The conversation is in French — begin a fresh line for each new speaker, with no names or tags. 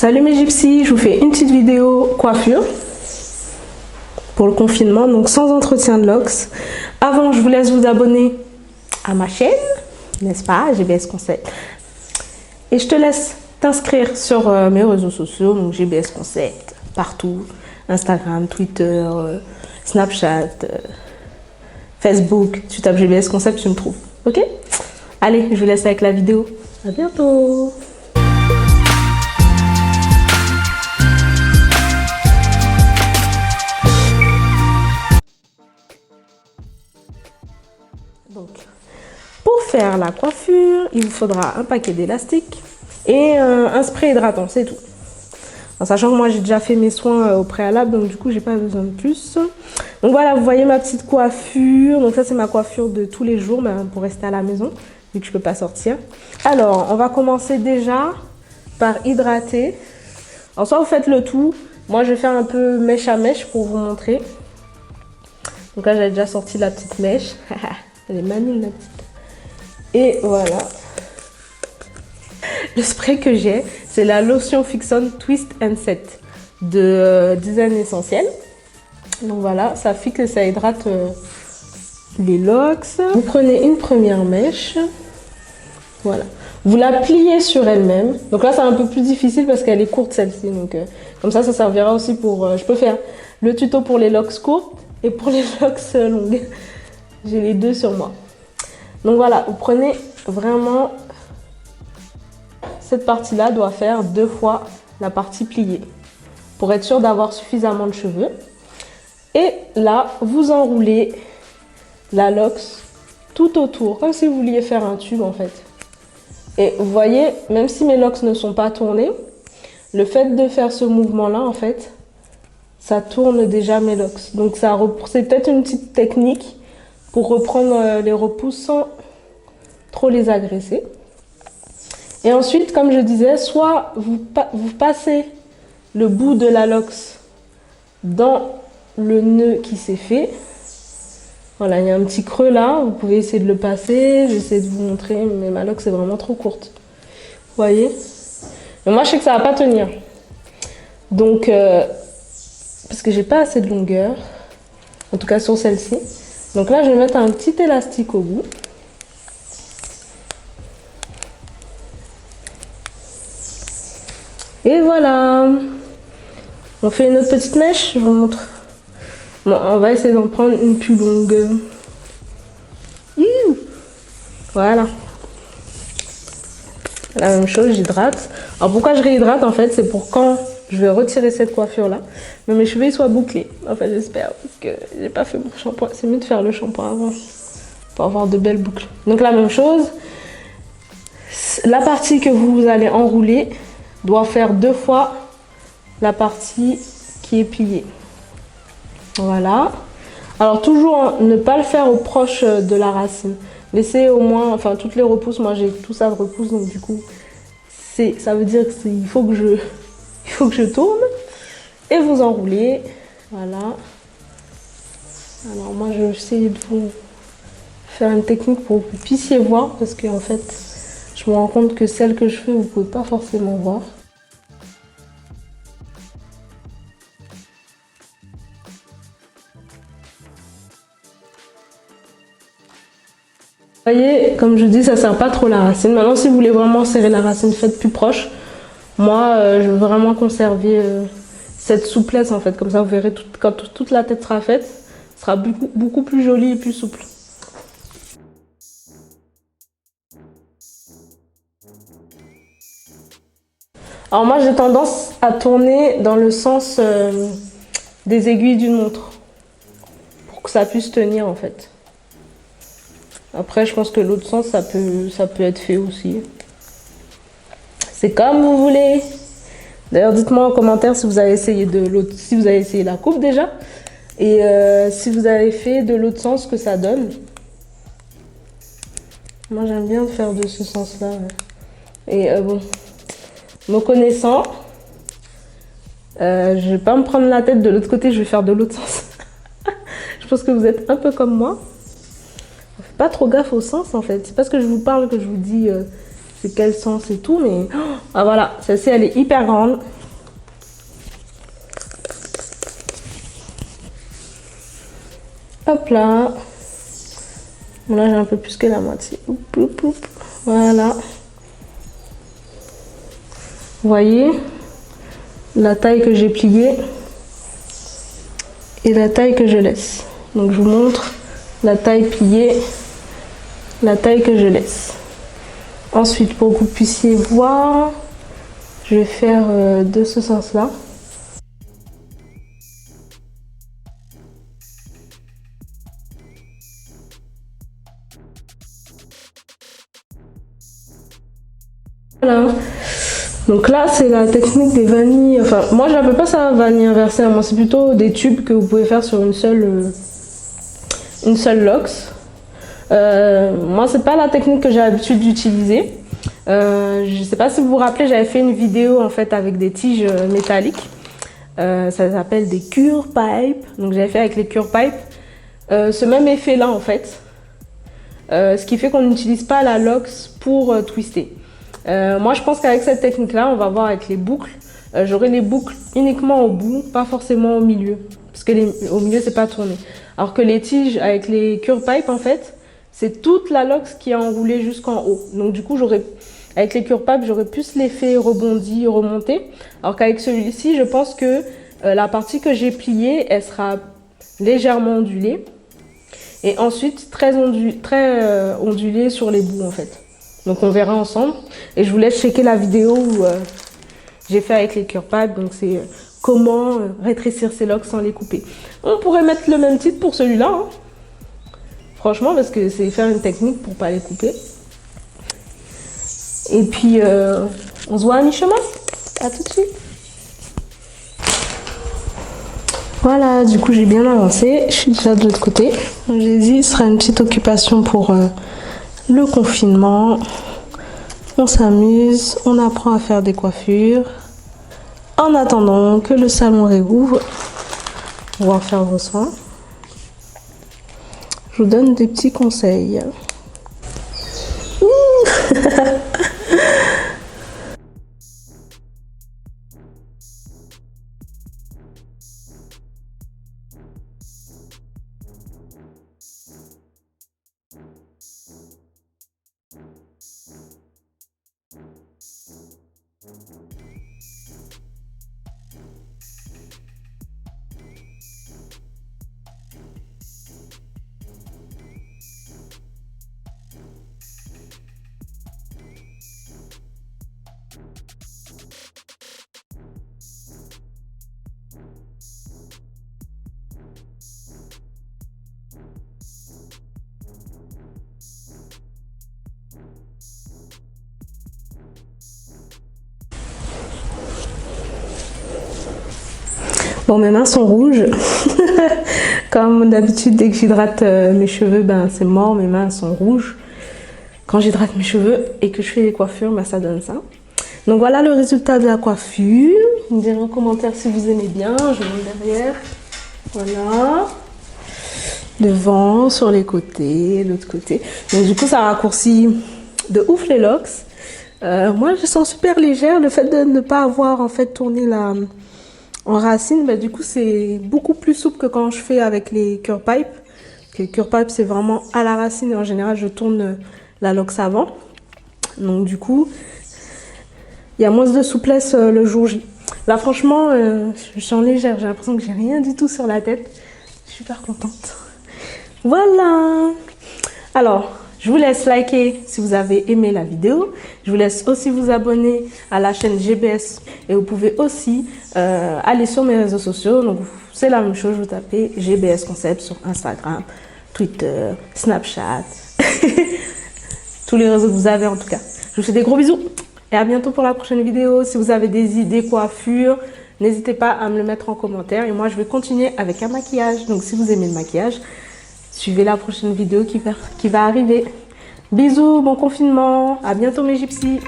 Salut mes gypsies, je vous fais une petite vidéo coiffure pour le confinement, donc sans entretien de locks. Avant, je vous laisse vous abonner à ma chaîne, n'est-ce pas, GBS Concept. Et je te laisse t'inscrire sur mes réseaux sociaux, donc GBS Concept, partout, Instagram, Twitter, Snapchat, Facebook. Tu tapes GBS Concept, tu me trouves, ok? Allez, je vous laisse avec la vidéo. À bientôt! Donc, pour faire la coiffure, il vous faudra un paquet d'élastiques et un spray hydratant, c'est tout. En sachant que moi j'ai déjà fait mes soins au préalable, donc du coup j'ai pas besoin de plus. Donc voilà, vous voyez ma petite coiffure. Donc ça c'est ma coiffure de tous les jours, ben, pour rester à la maison, vu que je peux pas sortir. Alors, on va commencer déjà par hydrater. Alors soit vous faites le tout, moi je vais faire un peu mèche à mèche pour vous montrer. Donc là j'ai déjà sorti la petite mèche. Elle est maligne la petite. Et voilà. Le spray que j'ai, c'est la lotion Fix-On Twist and Set de Design Essentiel. Donc voilà, ça fixe et ça hydrate les locks. Vous prenez une première mèche. Voilà. Vous la pliez sur elle-même. Donc là, c'est un peu plus difficile parce qu'elle est courte celle-ci. Donc comme ça servira aussi pour... je peux faire le tuto pour les locks courtes et pour les locks longues. J'ai les deux sur moi. Donc voilà, vous prenez vraiment... Cette partie-là doit faire 2 fois la partie pliée pour être sûr d'avoir suffisamment de cheveux. Et là, vous enroulez la locks tout autour, comme si vous vouliez faire un tube en fait. Et vous voyez, même si mes locks ne sont pas tournés, le fait de faire ce mouvement-là, en fait, ça tourne déjà mes locks. Donc c'est peut-être une petite technique pour reprendre les repousses sans trop les agresser. Et ensuite, comme je disais, soit vous passez le bout de la locks dans le nœud qui s'est fait. Voilà, il y a un petit creux là, vous pouvez essayer de le passer. J'essaie de vous montrer, mais ma locks est vraiment trop courte. Vous voyez? Mais moi, je sais que ça va pas tenir. Donc, parce que j'ai pas assez de longueur, en tout cas sur celle-ci. Donc là, je vais mettre un petit élastique au bout. Et voilà. On fait une autre petite mèche, je vous montre. Bon, on va essayer d'en prendre une plus longue. Voilà. La même chose, j'hydrate. Alors pourquoi je réhydrate en fait, c'est pour quand je vais retirer cette coiffure là, mais mes cheveux soient bouclés. En fait, j'espère, parce que j'ai pas fait mon shampoing. C'est mieux de faire le shampoing avant pour avoir de belles boucles. Donc la même chose. La partie que vous allez enrouler doit faire 2 fois la partie qui est pliée. Voilà. Alors toujours ne pas le faire au proche de la racine. Laissez au moins, enfin toutes les repousses, moi j'ai tout ça de repousse, donc du coup ça veut dire qu'il faut que je tourne et vous enroulez. Voilà. Alors moi je vais essayer de vous faire une technique pour que vous puissiez voir, parce que en fait je me rends compte que celle que je fais vous pouvez pas forcément voir. Vous voyez, comme je dis, ça sert pas trop la racine. Maintenant, si vous voulez vraiment serrer la racine, faites plus proche. Moi, je veux vraiment conserver cette souplesse en fait. Comme ça, vous verrez, quand toute la tête sera faite, ce sera beaucoup plus joli et plus souple. Alors moi, j'ai tendance à tourner dans le sens des aiguilles d'une montre pour que ça puisse tenir en fait. Après, je pense que l'autre sens, ça peut être fait aussi. C'est comme vous voulez. D'ailleurs, dites-moi en commentaire si vous avez essayé si vous avez essayé la coupe déjà. Et si vous avez fait de l'autre sens, ce que ça donne. Moi, j'aime bien faire de ce sens-là. Et bon, me connaissant, je vais pas me prendre la tête de l'autre côté, je vais faire de l'autre sens. Je pense que vous êtes un peu comme moi. Pas trop gaffe au sens en fait. C'est parce que je vous parle que je vous dis c'est quel sens et tout, mais ah voilà, celle-ci elle est hyper grande. Hop là. Bon, là, j'ai un peu plus que la moitié. Oup, oup, oup. Voilà. Vous voyez la taille que j'ai pliée et la taille que je laisse. Donc, je vous montre la taille pliée, la taille que je laisse. Ensuite, pour que vous puissiez voir, je vais faire de ce sens-là. Voilà. Donc là, c'est la technique des vanilles. Enfin, moi, je n'appelle pas ça vanille inversée. Moi, c'est plutôt des tubes que vous pouvez faire sur une seule lox. Moi, c'est pas la technique que j'ai l'habitude d'utiliser. Je sais pas si vous vous rappelez, j'avais fait une vidéo en fait avec des tiges métalliques. Ça s'appelle des cure pipes. Donc, j'avais fait avec les cure pipes. Ce même effet-là, en fait. Ce qui fait qu'on n'utilise pas la lox pour twister. Moi, je pense qu'avec cette technique-là, on va voir avec les boucles. J'aurai les boucles uniquement au bout, pas forcément au milieu. Parce que au milieu, c'est pas tourné. Alors que les tiges avec les cure pipes, en fait, c'est toute la lox qui est enroulée jusqu'en haut. Donc, du coup, avec les cure pipes, j'aurai plus l'effet rebondi, remonté. Alors qu'avec celui-ci, je pense que la partie que j'ai pliée, elle sera légèrement ondulée. Et ensuite, très ondulée sur les bouts, en fait. Donc on verra ensemble. Et je vous laisse checker la vidéo où j'ai fait avec les cure pipes. Donc c'est comment rétrécir ses locks sans les couper. On pourrait mettre le même titre pour celui-là. Hein. Franchement, parce que c'est faire une technique pour pas les couper. Et puis on se voit à mi-chemin. À tout de suite. Voilà, du coup j'ai bien avancé. Je suis déjà de l'autre côté. J'ai dit ce sera une petite occupation pour... le confinement, on s'amuse, on apprend à faire des coiffures. En attendant que le salon réouvre, on va faire vos soins. Je vous donne des petits conseils. Bon, mes mains sont rouges. Comme d'habitude, dès que j'hydrate mes cheveux, ben, c'est mort, mes mains sont rouges. Quand j'hydrate mes cheveux et que je fais les coiffures, ben, ça donne ça. Donc voilà le résultat de la coiffure. Vous me direz en commentaire si vous aimez bien. Je monte derrière. Voilà. Devant, sur les côtés, l'autre côté. Donc du coup, ça raccourcit de ouf les locks. Moi, je sens super légère. Le fait de ne pas avoir en fait tourné en racine, bah, du coup, c'est beaucoup plus souple que quand je fais avec les cure pipes. Les cure pipes, c'est vraiment à la racine et en général, je tourne la lox avant. Donc du coup, il y a moins de souplesse le jour J. Là, franchement, je sens légère. J'ai l'impression que j'ai rien du tout sur la tête. Je suis super contente. Voilà. Alors, je vous laisse liker si vous avez aimé la vidéo. Je vous laisse aussi vous abonner à la chaîne GBS. Et vous pouvez aussi aller sur mes réseaux sociaux. Donc, c'est la même chose. Vous tapez GBS Concept sur Instagram, Twitter, Snapchat. Tous les réseaux que vous avez en tout cas. Je vous fais des gros bisous. Et à bientôt pour la prochaine vidéo. Si vous avez des idées coiffures, n'hésitez pas à me le mettre en commentaire. Et moi, je vais continuer avec un maquillage. Donc, si vous aimez le maquillage, suivez la prochaine vidéo qui va arriver. Bisous, bon confinement. À bientôt mes gypsies.